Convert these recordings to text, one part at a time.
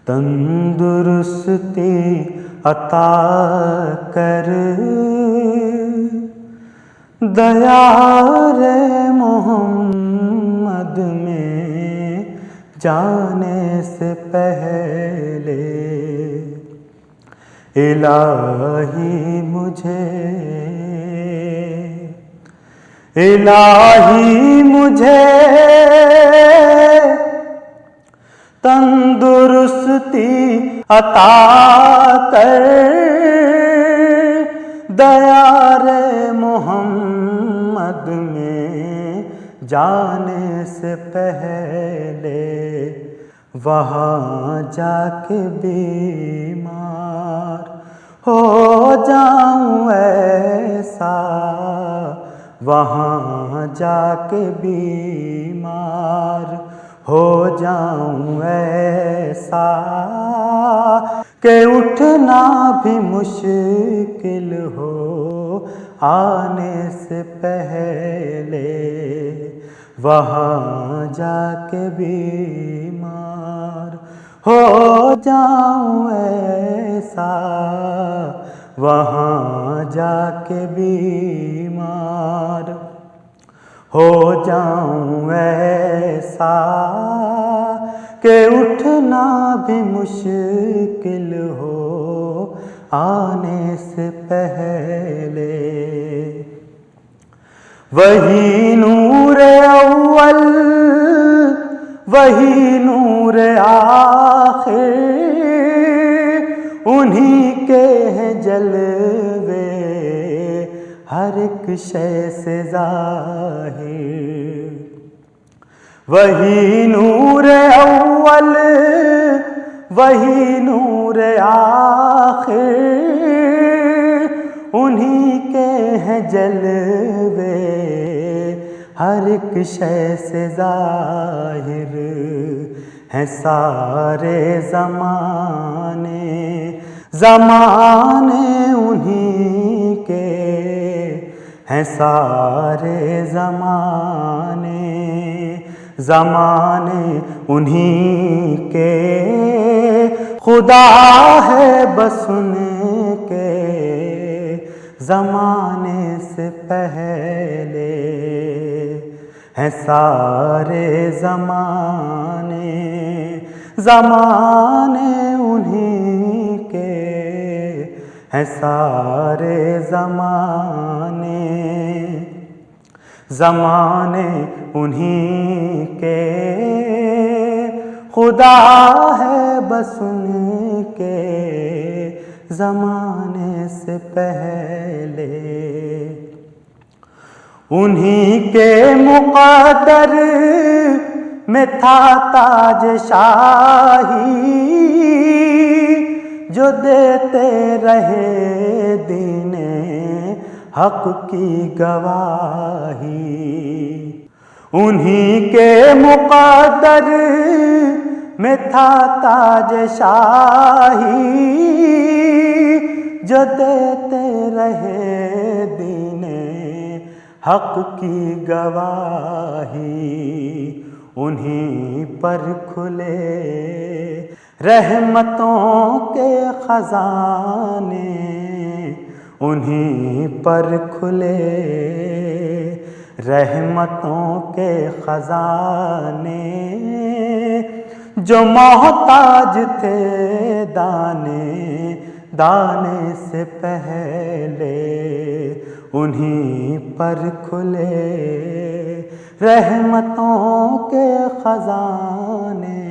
تندرستی عطا کر، دیار محمد میں جانے سے پہلے الہی مجھے تندرستی عطا کر، دیار محمد میں جانے سے پہلے وہاں جا کے بیمار ہو جاؤں ایسا، وہاں جا کے بیمار ہو جاؤں ایسا کہ اٹھنا بھی مشکل ہو آنے سے پہلے، وہاں جا کے بیمار ہو جاؤں ایسا، وہاں جا کے بیمار ہو جاؤں ایسا کہ اٹھنا بھی مشکل ہو آنے سے پہلے۔ وہی نور اول وہی نور آخر، انہی کے ہیں جلوے ہر ایک شے سے ظاہر۔ وہی نور اول وہی نور آخر، انہی کے ہیں جلوے ہر ایک شے سے ظاہر، ہیں سارے زمانے انہی کے، ہیں سارے زمانے انہی کے، خدا ہے بس ان کے زمانے سے پہلے، ہیں سارے زمانے انہی کے، ہیں سارے زمانے انہی کے، خدا ہے بس ان کے زمانے سے پہلے۔ انہی کے مقدر میں تھا تاج شاہی، جو دیتے رہے دین حق کی گواہی۔ انہی کے مقدر میں تھا تاج شاہی، جو دیتے رہے دین حق کی گواہی۔ انہی پر کھلے رحمتوں کے خزانے، انہی پر کھلے رحمتوں کے خزانے، جو محتاج تھے دانے سے پہلے، انہی پر کھلے رحمتوں کے خزانے،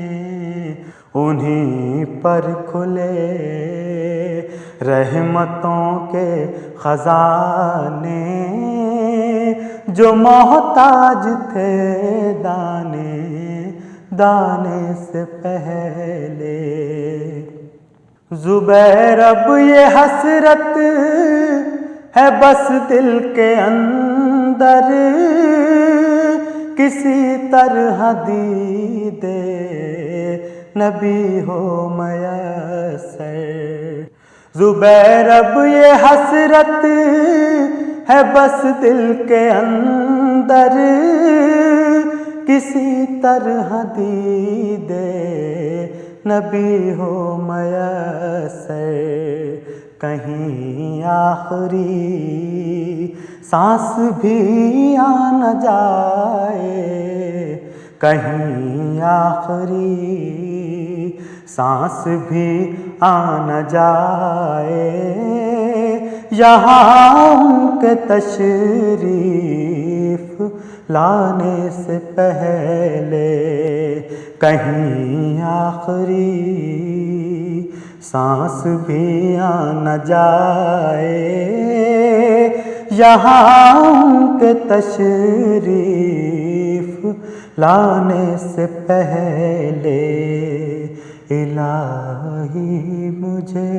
انہی پر کھلے رحمتوں کے خزانے، جو محتاج تھے دانے سے پہلے۔ زبیر اب یہ حسرت ہے بس دل کے اندر، کسی طرح دید نبی ہو میسر۔ زبیر اب یہ حسرت ہے بس دل کے اندر، کسی طرح دید نبی ہو میسر، کہیں آخری سانس بھی آ نہ جائے، کہیں آخری سانس بھی آ نہ جائے، یہاں ان کے تشریف لانے سے پہلے کہیں آخری سانس بھی آ نہ جائے، یہاں ان کے تشریف لانے سے پہلے الہی مجھے